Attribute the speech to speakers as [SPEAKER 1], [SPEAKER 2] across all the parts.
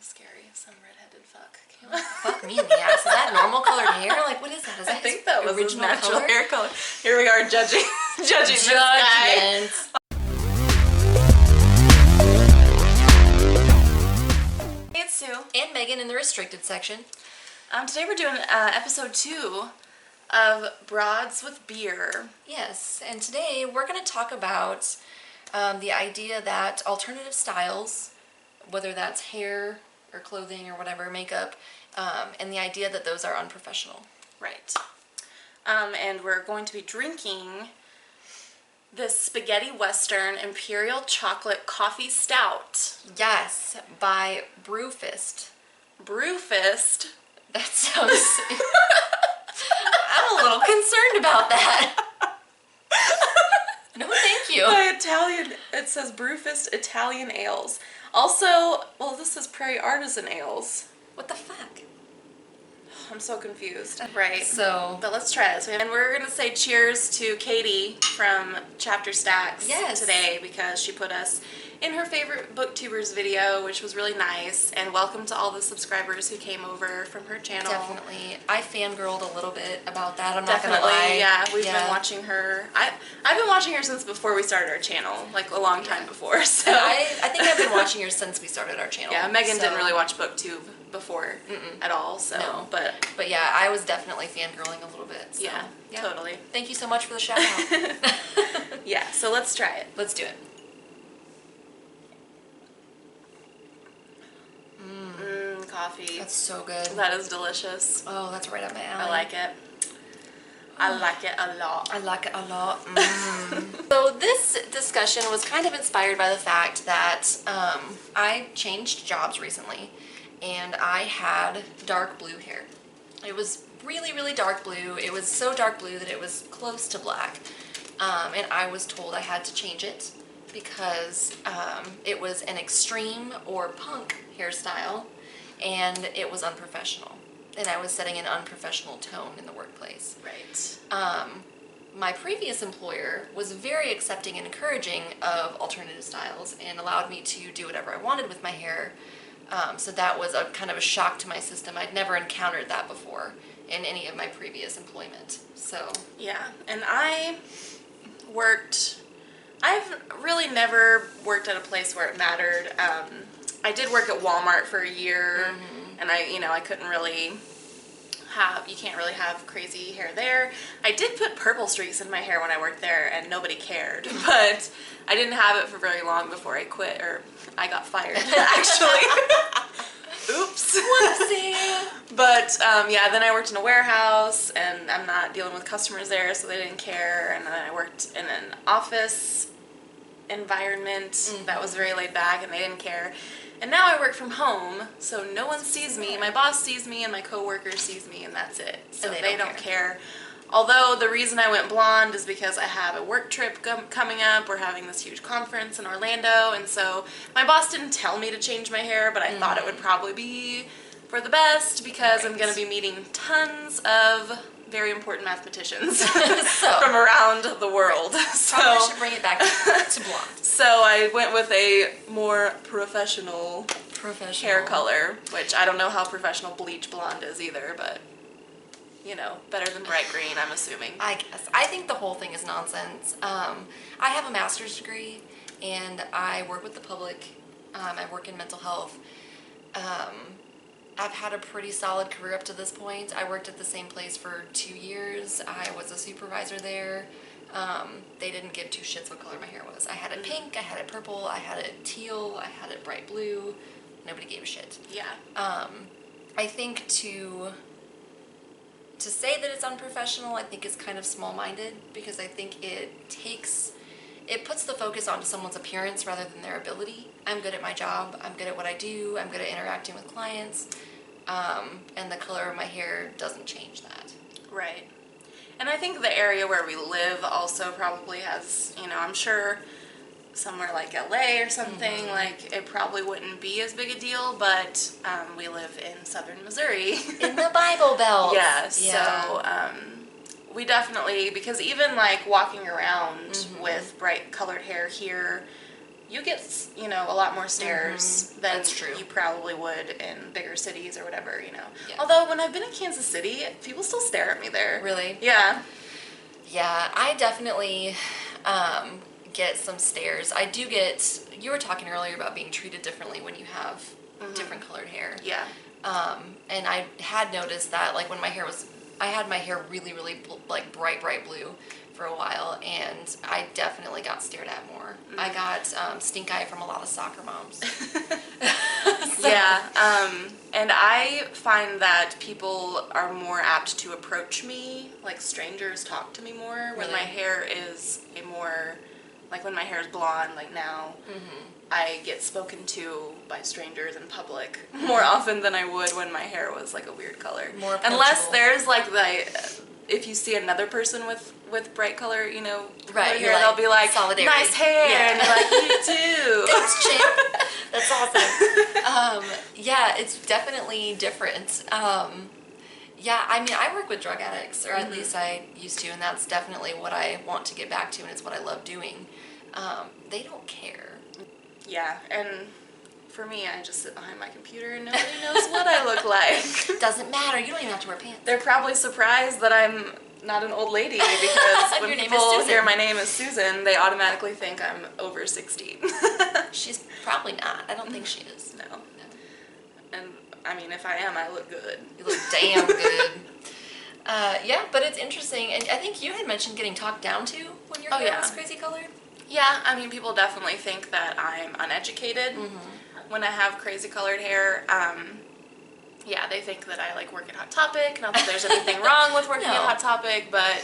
[SPEAKER 1] scary. Some redheaded fuck came
[SPEAKER 2] out. Fuck me in the ass. Is that normal colored hair? Like, what is that? Is that
[SPEAKER 1] I think that was his natural
[SPEAKER 2] color?
[SPEAKER 1] hair color. Here we are judging this guy. Hey, it's Sue.
[SPEAKER 2] And Megan in the restricted section.
[SPEAKER 1] Today we're doing episode 2 of Broads with Beer.
[SPEAKER 2] Yes, and today we're going to talk about the idea that alternative styles, whether that's hair or clothing or whatever, makeup, and the idea that those are unprofessional.
[SPEAKER 1] Right. And we're going to be drinking this Spaghetti Western Imperial Chocolate Coffee Stout.
[SPEAKER 2] Yes, by BrewFist.
[SPEAKER 1] BrewFist?
[SPEAKER 2] That sounds... I'm a little concerned about that. No, thank you.
[SPEAKER 1] By Italian, it says BrewFist Italian Ales. Also, well, this is Prairie Artisan Ales.
[SPEAKER 2] What the fuck?
[SPEAKER 1] I'm so confused. Right.
[SPEAKER 2] So,
[SPEAKER 1] but let's try this. And we're going to say cheers to Katie from Chapter Stacks today because she put us in her favorite booktubers video, which was really nice. And welcome to all the subscribers who came over from her channel.
[SPEAKER 2] Definitely. I fangirled a little bit about that. I'm
[SPEAKER 1] Definitely,
[SPEAKER 2] not going to lie.
[SPEAKER 1] Yeah. We've been watching her. I've been watching her since before we started our channel, like a long time before. So
[SPEAKER 2] I think I've been watching her since we started our channel.
[SPEAKER 1] Yeah, Megan didn't really watch BookTube before at all, so
[SPEAKER 2] no.
[SPEAKER 1] But
[SPEAKER 2] yeah, I was definitely fangirling a little bit. So,
[SPEAKER 1] yeah, totally.
[SPEAKER 2] Thank you so much for the shout out.
[SPEAKER 1] Yeah, so let's try it.
[SPEAKER 2] Let's do it.
[SPEAKER 1] Coffee.
[SPEAKER 2] That's so good.
[SPEAKER 1] That is delicious.
[SPEAKER 2] Oh, that's right up my alley.
[SPEAKER 1] I like it. I like it a lot.
[SPEAKER 2] I like it a lot. So this discussion was kind of inspired by the fact that I changed jobs recently and I had dark blue hair. It was really, really dark blue. It was so dark blue that it was close to black. And I was told I had to change it because it was an extreme or punk hairstyle and it was unprofessional. And I was setting an unprofessional tone in the workplace.
[SPEAKER 1] Right.
[SPEAKER 2] My previous employer was very accepting and encouraging of alternative styles and allowed me to do whatever I wanted with my hair. So that was a kind of a shock to my system. I'd never encountered that before in any of my previous employment. So
[SPEAKER 1] yeah, and I've really never worked at a place where it mattered. I did work at Walmart for a year, and I couldn't really you can't really have crazy hair there. I did put purple streaks in my hair when I worked there, and nobody cared, but I didn't have it for very long before I quit, or I got fired, actually. Oops.
[SPEAKER 2] Whoopsie.
[SPEAKER 1] But, yeah, then I worked in a warehouse, and I'm not dealing with customers there, so they didn't care, and then I worked in an office environment that was very laid back, and they didn't care. And now I work from home, so no one sees me. My boss sees me and my coworker sees me, and that's it. So they don't care. Although the reason I went blonde is because I have a work trip coming up. We're having this huge conference in Orlando, and so my boss didn't tell me to change my hair, but I thought it would probably be for the best because I'm going to be meeting tons of very important mathematicians from around the world. So
[SPEAKER 2] I should bring it back to blonde.
[SPEAKER 1] So I went with a more professional hair color, which I don't know how professional bleach blonde is either, but better than bright green, I'm assuming.
[SPEAKER 2] I guess. I think the whole thing is nonsense. I have a master's degree and I work with the public. I work in mental health. I've had a pretty solid career up to this point. I worked at the same place for 2 years. I was a supervisor there. They didn't give two shits what color my hair was. I had it pink, I had it purple, I had it teal, I had it bright blue. Nobody gave a shit.
[SPEAKER 1] Yeah.
[SPEAKER 2] I think to say that it's unprofessional, I think is kind of small-minded because I think it puts the focus onto someone's appearance rather than their ability. I'm good at my job, I'm good at what I do, I'm good at interacting with clients, and the color of my hair doesn't change that.
[SPEAKER 1] Right. And I think the area where we live also probably has, I'm sure somewhere like LA or something, like it probably wouldn't be as big a deal, but we live in southern Missouri.
[SPEAKER 2] In the Bible Belt.
[SPEAKER 1] Yeah, so we definitely, because even like walking around with bright colored hair here, you get, you know, a lot more stares than
[SPEAKER 2] That's true.
[SPEAKER 1] you probably would in bigger cities or whatever, you know.
[SPEAKER 2] Yeah.
[SPEAKER 1] Although when I've been in Kansas City, people still stare at me there.
[SPEAKER 2] Really?
[SPEAKER 1] Yeah.
[SPEAKER 2] Yeah, I definitely get some stares. I do get, you were talking earlier about being treated differently when you have different colored hair.
[SPEAKER 1] Yeah.
[SPEAKER 2] And I had noticed that, like, when I had my hair really, really, like, bright blue for a while, and I definitely got stared at more. I got stink eye from a lot of soccer moms.
[SPEAKER 1] Yeah, and I find that people are more apt to approach me, like strangers talk to me more when
[SPEAKER 2] Really?
[SPEAKER 1] my hair is like when my hair is blonde, like now, I get spoken to by strangers in public more often than I would when my hair was like a weird color.
[SPEAKER 2] More
[SPEAKER 1] Unless
[SPEAKER 2] approachable.
[SPEAKER 1] there's like if you see another person with bright color, you know,
[SPEAKER 2] Right,
[SPEAKER 1] colored
[SPEAKER 2] you're
[SPEAKER 1] hair,
[SPEAKER 2] like,
[SPEAKER 1] they'll be like,
[SPEAKER 2] solidarity.
[SPEAKER 1] nice hair,
[SPEAKER 2] Yeah.
[SPEAKER 1] and you're like, you too.
[SPEAKER 2] Thanks, champ. That's awesome. Yeah, it's definitely different. Yeah, I mean, I work with drug addicts, or at least I used to, and that's definitely what I want to get back to, and it's what I love doing. They don't care.
[SPEAKER 1] Yeah, and for me, I just sit behind my computer and nobody knows what I look like.
[SPEAKER 2] Doesn't matter. You don't even have to wear pants.
[SPEAKER 1] They're probably surprised that I'm not an old lady because when
[SPEAKER 2] Your name is
[SPEAKER 1] people
[SPEAKER 2] Susan.
[SPEAKER 1] hear my name is Susan, they automatically think I'm over 60.
[SPEAKER 2] She's probably not. I don't think she is.
[SPEAKER 1] No. And I mean, if I am, I look good.
[SPEAKER 2] You look damn good. Yeah, but it's interesting, and I think you had mentioned getting talked down to when your hair was crazy colored.
[SPEAKER 1] Yeah, I mean, people definitely think that I'm uneducated when I have crazy colored hair. Yeah, they think that I like work at Hot Topic. Not that there's anything wrong with working at Hot Topic, but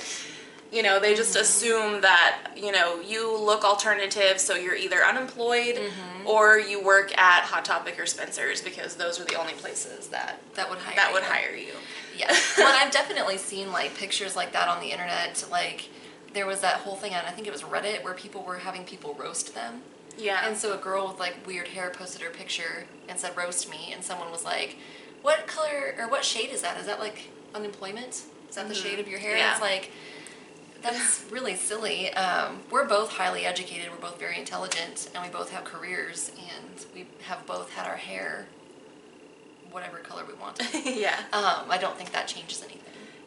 [SPEAKER 1] you know, they just assume that, you know, you look alternative, so you're either unemployed or you work at Hot Topic or Spencer's because those are the only places that
[SPEAKER 2] would hire
[SPEAKER 1] you.
[SPEAKER 2] Yeah. Well, I've definitely seen like pictures like that on the internet. Like there was that whole thing on, I think it was Reddit, where people were having people roast them.
[SPEAKER 1] Yeah.
[SPEAKER 2] And so a girl with like weird hair posted her picture and said roast me, and someone was like, what color or what shade is that? Is that like unemployment? Is that the shade of your hair?
[SPEAKER 1] Yeah.
[SPEAKER 2] It's like, that's really silly. We're both highly educated, we're both very intelligent, and we both have careers, and we have both had our hair whatever color we want.
[SPEAKER 1] Yeah.
[SPEAKER 2] I don't think that changes anything.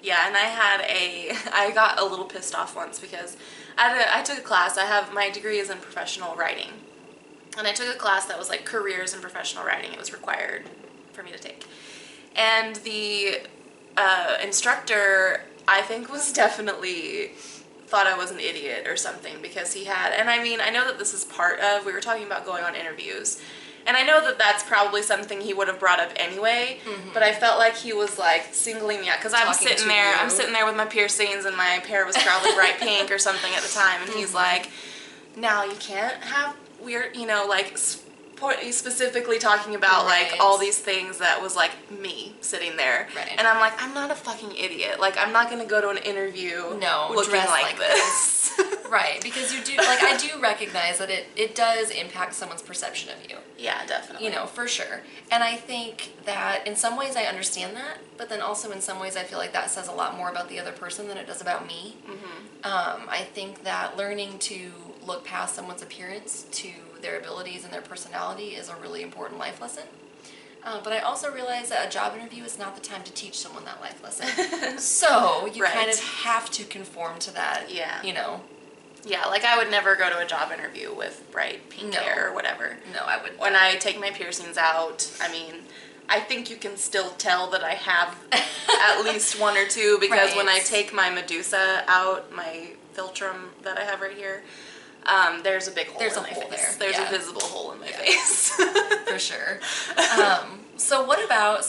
[SPEAKER 1] Yeah, and I got a little pissed off once because I took a class. My degree is in professional writing. And I took a class that was like careers in professional writing. It was required for me to take. And the instructor, I think, was definitely thought I was an idiot or something because he had, and I mean, I know that this is part of, we were talking about going on interviews. And I know that that's probably something he would have brought up anyway, but I felt like he was like singling me out because I'm sitting there with my piercings and my hair was probably bright pink or something at the time, and he's like, "Now you can't have weird, you know, like specifically talking about like all these things that was like me sitting there, and I'm like, I'm not a fucking idiot. Like I'm not gonna go to an interview looking like this."
[SPEAKER 2] Right, because you do, like, I do recognize that it does impact someone's perception of you.
[SPEAKER 1] Yeah, definitely.
[SPEAKER 2] You know, for sure. And I think that in some ways I understand that, but then also in some ways I feel like that says a lot more about the other person than it does about me. I think that learning to look past someone's appearance to their abilities and their personality is a really important life lesson. But I also realize that a job interview is not the time to teach someone that life lesson. So you kind of have to conform to that, you know.
[SPEAKER 1] Yeah, like I would never go to a job interview with bright pink hair or whatever.
[SPEAKER 2] No, I wouldn't.
[SPEAKER 1] When I take my piercings out, I mean, I think you can still tell that I have at least one or two because when I take my Medusa out, my philtrum that I have right here, there's a big hole in my face. There's a visible hole in my face.
[SPEAKER 2] For sure. So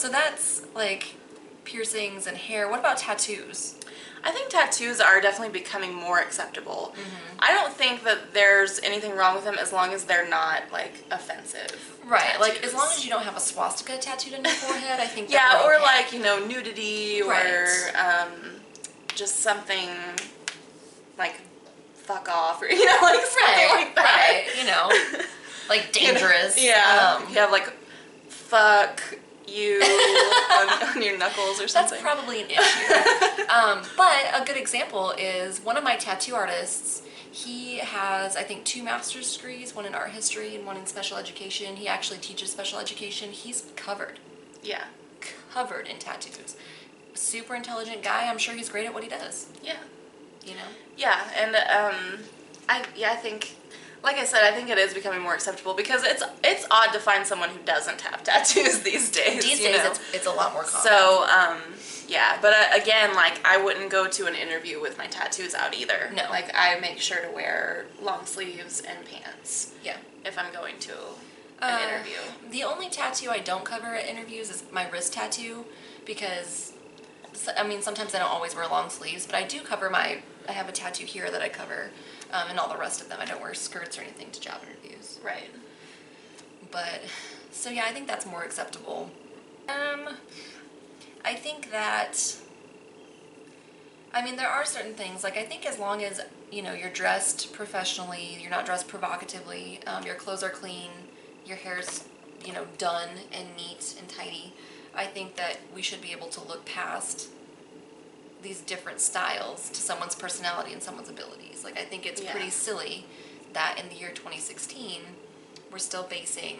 [SPEAKER 2] that's like piercings and hair. What about tattoos?
[SPEAKER 1] I think tattoos are definitely becoming more acceptable. I don't think that there's anything wrong with them as long as they're not like offensive.
[SPEAKER 2] Right,
[SPEAKER 1] tattoos.
[SPEAKER 2] like as long as you don't have a swastika tattooed on your forehead, I think
[SPEAKER 1] or like, you know, nudity or just something like fuck off or, you know, like something like that.
[SPEAKER 2] Right, you know, like dangerous.
[SPEAKER 1] You have like fuck you on your knuckles or something.
[SPEAKER 2] That's probably an issue. But a good example is one of my tattoo artists. He has, I think, 2 master's degrees, one in art history and one in special education. He actually teaches special education. He's covered in tattoos. Super intelligent guy. I'm sure he's great at what he does.
[SPEAKER 1] Yeah.
[SPEAKER 2] You know?
[SPEAKER 1] Yeah, and I think, like I said, I think it is becoming more acceptable because it's odd to find someone who doesn't have tattoos these days.
[SPEAKER 2] These days, it's a lot more common.
[SPEAKER 1] So, yeah, but again, like, I wouldn't go to an interview with my tattoos out either.
[SPEAKER 2] No.
[SPEAKER 1] Like, I make sure to wear long sleeves and pants.
[SPEAKER 2] Yeah.
[SPEAKER 1] If I'm going to an interview.
[SPEAKER 2] The only tattoo I don't cover at interviews is my wrist tattoo because, I mean, sometimes I don't always wear long sleeves, but I do cover I have a tattoo here that I cover, and all the rest of them. I don't wear skirts or anything to job interviews.
[SPEAKER 1] Right.
[SPEAKER 2] But, so yeah, I think that's more acceptable. I think that, I mean, there are certain things, like, I think as long as, you know, you're dressed professionally, you're not dressed provocatively, your clothes are clean, your hair's, you know, done and neat and tidy, I think that we should be able to look past these different styles to someone's personality and someone's abilities. Like, I think it's pretty silly that in the year 2016, we're still basing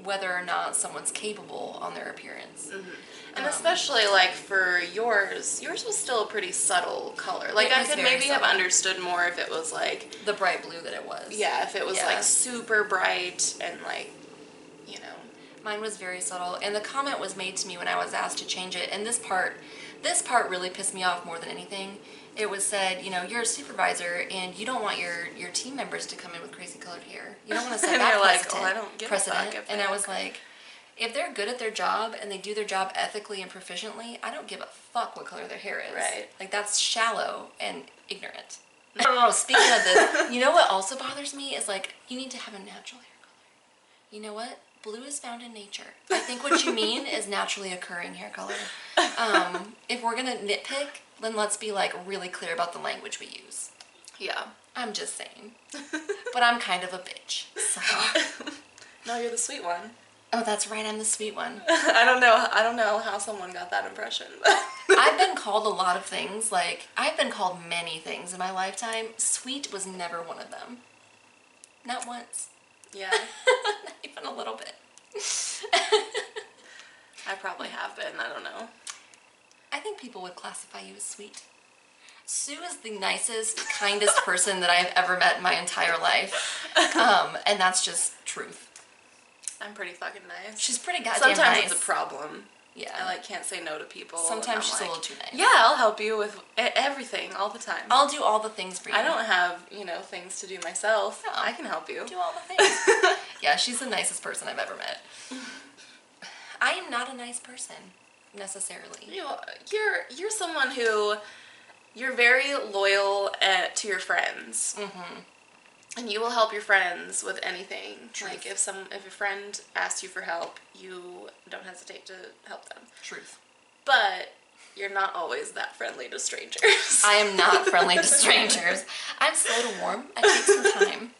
[SPEAKER 2] whether or not someone's capable on their appearance.
[SPEAKER 1] Mm-hmm. And especially, like, for yours was still a pretty subtle color. Like, I could maybe have understood more if it was, like...
[SPEAKER 2] the bright blue that it was.
[SPEAKER 1] Yeah, if it was, like, super bright and, like, you know...
[SPEAKER 2] Mine was very subtle, and the comment was made to me when I was asked to change it, and this part really pissed me off more than anything. It was said, you know, you're a supervisor, and you don't want your team members to come in with crazy colored hair. You don't want to set that precedent.
[SPEAKER 1] I don't give a fuck if
[SPEAKER 2] and I was like, if they're good at their job and they do their job ethically and proficiently, I don't give a fuck what color their hair is.
[SPEAKER 1] Right.
[SPEAKER 2] Like, that's shallow and ignorant. I don't know, speaking of this, you know what also bothers me is, like, you need to have a natural hair color. You know what? Blue is found in nature. I think what you mean is naturally occurring hair color. If we're gonna nitpick, then let's be, like, really clear about the language we use.
[SPEAKER 1] Yeah.
[SPEAKER 2] I'm just saying. But I'm kind of a bitch, so.
[SPEAKER 1] No, you're the sweet one.
[SPEAKER 2] Oh, that's right, I'm the sweet one.
[SPEAKER 1] I don't know how someone got that impression.
[SPEAKER 2] I've been called a lot of things. Like, I've been called many things in my lifetime. Sweet was never one of them. Not once.
[SPEAKER 1] Yeah.
[SPEAKER 2] Not even a little bit.
[SPEAKER 1] I probably have been, I don't know.
[SPEAKER 2] I think people would classify you as sweet. Sue is the nicest, kindest person that I've ever met in my entire life. And that's just truth.
[SPEAKER 1] I'm pretty fucking nice.
[SPEAKER 2] She's pretty goddamn nice.
[SPEAKER 1] Sometimes it's a problem.
[SPEAKER 2] Yeah.
[SPEAKER 1] I, like, can't say no to people.
[SPEAKER 2] Sometimes she's a little too nice.
[SPEAKER 1] Yeah, I'll help you with everything all the time.
[SPEAKER 2] I'll do all the things for you.
[SPEAKER 1] I don't have, you know, things to do myself.
[SPEAKER 2] No.
[SPEAKER 1] I can help you.
[SPEAKER 2] Do all the things. Yeah, she's the nicest person I've ever met. I am not a nice person, necessarily.
[SPEAKER 1] You know, you're someone who, you're very loyal to your friends.
[SPEAKER 2] Mm-hmm.
[SPEAKER 1] And you will help your friends with anything.
[SPEAKER 2] Truth.
[SPEAKER 1] Like, if a friend asks you for help, you don't hesitate to help them.
[SPEAKER 2] Truth.
[SPEAKER 1] But you're not always that friendly to strangers.
[SPEAKER 2] I am not friendly to strangers. I'm slow to warm. I take some time.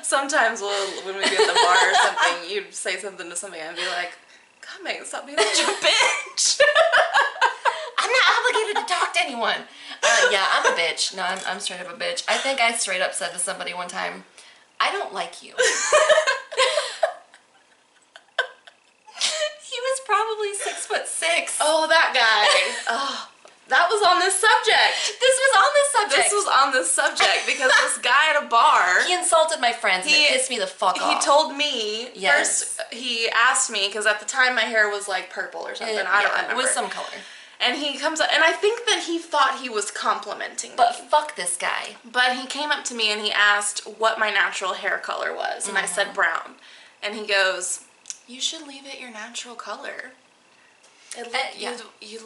[SPEAKER 1] Sometimes when we be at the bar or something, you'd say something to somebody and be like, God, Megan, stop being such a bitch.
[SPEAKER 2] I'm not obligated to talk to anyone. Yeah, I'm a bitch. No, I'm straight up a bitch. I think I straight up said to somebody one time, I don't like you. He was probably 6'6".
[SPEAKER 1] Oh, that guy. Oh, that was on this subject.
[SPEAKER 2] This was on this subject.
[SPEAKER 1] This was on this subject because this guy at a bar.
[SPEAKER 2] He insulted my friends and it pissed me the fuck off.
[SPEAKER 1] He told me,
[SPEAKER 2] yes.
[SPEAKER 1] First he asked me, because at the time my hair was like purple or something. I don't remember.
[SPEAKER 2] It was some color.
[SPEAKER 1] And he comes up, and I think that he thought he was complimenting me.
[SPEAKER 2] But fuck this guy.
[SPEAKER 1] But he came up to me and he asked what my natural hair color was, and I said brown. And he goes, you should leave it your natural color. You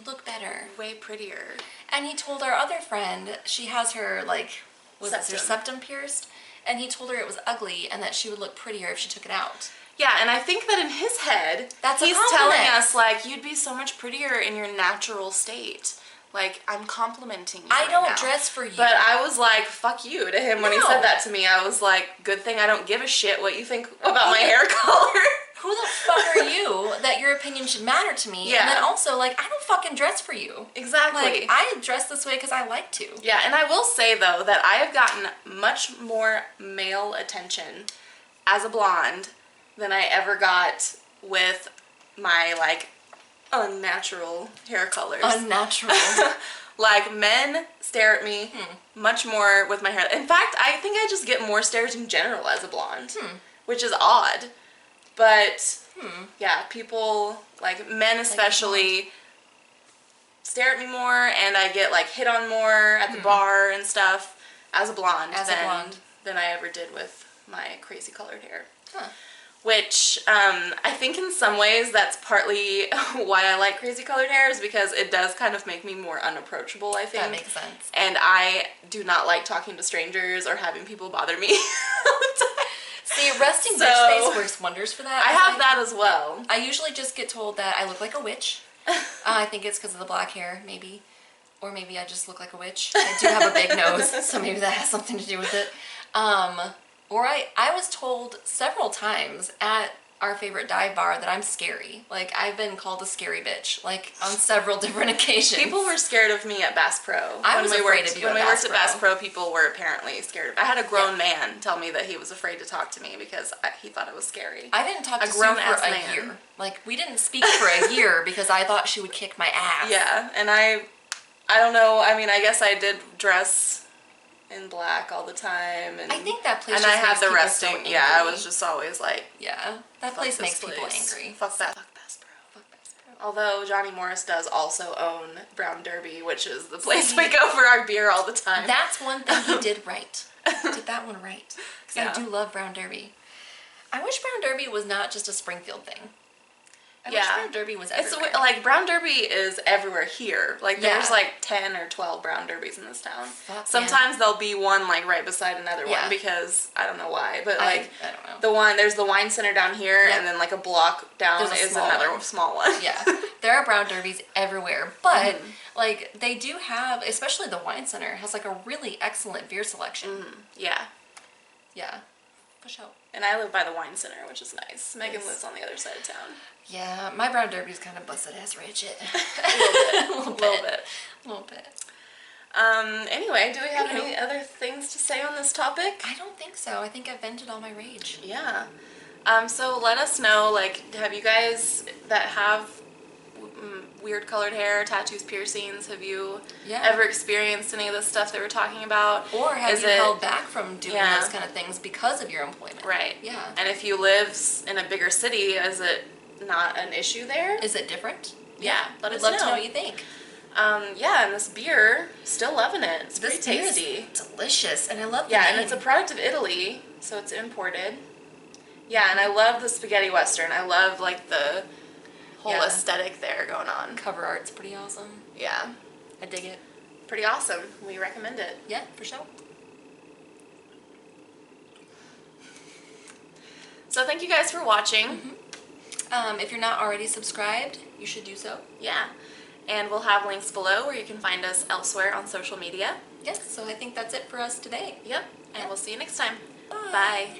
[SPEAKER 1] look
[SPEAKER 2] better.
[SPEAKER 1] Way prettier.
[SPEAKER 2] And he told our other friend, she has her, like, her septum pierced, and he told her it was ugly and that she would look prettier if she took it out.
[SPEAKER 1] Yeah, and I think that in his head, he's telling us, like, you'd be so much prettier in your natural state. Like, I'm complimenting you
[SPEAKER 2] I don't dress for you.
[SPEAKER 1] But I was like, fuck you to him when he said that to me. I was like, good thing I don't give a shit what you think about my hair color.
[SPEAKER 2] Who the fuck are you that your opinion should matter to me.
[SPEAKER 1] Yeah.
[SPEAKER 2] And then also, like, I don't fucking dress for you.
[SPEAKER 1] Exactly.
[SPEAKER 2] Like, I dress this way because I like to.
[SPEAKER 1] Yeah, and I will say, though, that I have gotten much more male attention as a blonde than I ever got with my, like, unnatural hair colors.
[SPEAKER 2] Unnatural.
[SPEAKER 1] Like, men stare at me much more with my hair. In fact, I think I just get more stares in general as a blonde, which is odd. But, yeah, people, like, men especially, stare at me more, and I get, like, hit on more at the bar and stuff as a blonde than I ever did with my crazy colored hair.
[SPEAKER 2] Huh.
[SPEAKER 1] Which, I think in some ways that's partly why I like crazy colored hair, is because it does kind of make me more unapproachable, I think.
[SPEAKER 2] That makes sense.
[SPEAKER 1] And I do not like talking to strangers or having people bother me all the time.
[SPEAKER 2] See, resting bitch face works wonders for that.
[SPEAKER 1] I have that as well.
[SPEAKER 2] I usually just get told that I look like a witch. I think it's because of the black hair, maybe. Or maybe I just look like a witch. I do have a big nose, so maybe that has something to do with it. Or I was told several times at our favorite dive bar that I'm scary. Like, I've been called a scary bitch, like, on several different occasions.
[SPEAKER 1] People were scared of me at Bass Pro.
[SPEAKER 2] I was afraid of you
[SPEAKER 1] When we worked at
[SPEAKER 2] Bass
[SPEAKER 1] Bass Pro, people were apparently scared of me. I had a grown man tell me that he was afraid to talk to me because he thought it was scary.
[SPEAKER 2] I didn't talk to Sue for a year. Like, we didn't speak for a year because I thought she would kick my ass.
[SPEAKER 1] Yeah, and I don't know, I mean, I guess I did dress in black all the time, and
[SPEAKER 2] I think that place
[SPEAKER 1] and
[SPEAKER 2] just
[SPEAKER 1] I had
[SPEAKER 2] makes
[SPEAKER 1] the
[SPEAKER 2] people
[SPEAKER 1] resting.
[SPEAKER 2] so angry.
[SPEAKER 1] Yeah, I was just always like,
[SPEAKER 2] yeah, that place makes people angry.
[SPEAKER 1] Fuck that. Fuck Bass Pro. Fuck Bass Pro. Although Johnny Morris does also own Brown Derby, which is the place we go for our beer all the time.
[SPEAKER 2] That's one thing he did right. He did that one right. Because
[SPEAKER 1] Yeah.
[SPEAKER 2] I do love Brown Derby. I wish Brown Derby was not just a Springfield thing. I wish
[SPEAKER 1] Yeah.
[SPEAKER 2] Brown Derby was
[SPEAKER 1] It's
[SPEAKER 2] everywhere.
[SPEAKER 1] like Brown Derby is everywhere here. Like
[SPEAKER 2] Yeah.
[SPEAKER 1] there's like 10 or 12 Brown Derbies in this town.
[SPEAKER 2] Fuck,
[SPEAKER 1] Sometimes there'll be one like right beside another
[SPEAKER 2] Yeah.
[SPEAKER 1] one because I don't know why, but
[SPEAKER 2] I
[SPEAKER 1] like
[SPEAKER 2] don't know.
[SPEAKER 1] there's the wine center down here,
[SPEAKER 2] Yep.
[SPEAKER 1] and then like a block down
[SPEAKER 2] There's a
[SPEAKER 1] is
[SPEAKER 2] small
[SPEAKER 1] another
[SPEAKER 2] one.
[SPEAKER 1] small one.
[SPEAKER 2] Yeah, there are Brown Derbies everywhere, but like they do have, especially the wine center has like a really excellent beer selection.
[SPEAKER 1] Yeah.
[SPEAKER 2] Yeah, push out.
[SPEAKER 1] And I live by the wine center, which is nice. Megan
[SPEAKER 2] Nice.
[SPEAKER 1] lives on the other side of town.
[SPEAKER 2] Yeah, my Brown Derby's kind of busted ass Richard.
[SPEAKER 1] A little bit.
[SPEAKER 2] A little bit.
[SPEAKER 1] Anyway, do we have
[SPEAKER 2] Anywho.
[SPEAKER 1] any other things to say on this topic?
[SPEAKER 2] I don't think so. I think I vented all my rage.
[SPEAKER 1] Yeah. So let us know, like, have you guys that have weird colored hair, tattoos, piercings, have you
[SPEAKER 2] Yeah.
[SPEAKER 1] ever experienced any of the stuff that we're talking about?
[SPEAKER 2] Or have
[SPEAKER 1] Is
[SPEAKER 2] you
[SPEAKER 1] it-
[SPEAKER 2] held back from doing
[SPEAKER 1] Yeah.
[SPEAKER 2] those kind of things because of your employment?
[SPEAKER 1] Right.
[SPEAKER 2] Yeah.
[SPEAKER 1] And if you live in a bigger city, is it not an issue there?
[SPEAKER 2] Is it different?
[SPEAKER 1] Yeah, let
[SPEAKER 2] I'd
[SPEAKER 1] us
[SPEAKER 2] love to
[SPEAKER 1] know.
[SPEAKER 2] know what you think.
[SPEAKER 1] Yeah, and this beer, still loving it. It's
[SPEAKER 2] This
[SPEAKER 1] pretty
[SPEAKER 2] beer is
[SPEAKER 1] tasty.
[SPEAKER 2] delicious, and I love the
[SPEAKER 1] Yeah,
[SPEAKER 2] name.
[SPEAKER 1] and it's a product of Italy, so it's imported. Yeah, and I love the spaghetti western. I love like the whole
[SPEAKER 2] Yeah.
[SPEAKER 1] aesthetic there going on.
[SPEAKER 2] cover art's pretty awesome.
[SPEAKER 1] Yeah,
[SPEAKER 2] I dig it.
[SPEAKER 1] pretty awesome. We recommend it.
[SPEAKER 2] Yeah, for sure.
[SPEAKER 1] So thank you guys for watching.
[SPEAKER 2] If you're not already subscribed, you should do so.
[SPEAKER 1] Yeah, and we'll have links below where you can find us elsewhere on social media.
[SPEAKER 2] Yes, so I think that's it for us today.
[SPEAKER 1] Yep, and we'll see you next time.
[SPEAKER 2] Bye.
[SPEAKER 1] Bye.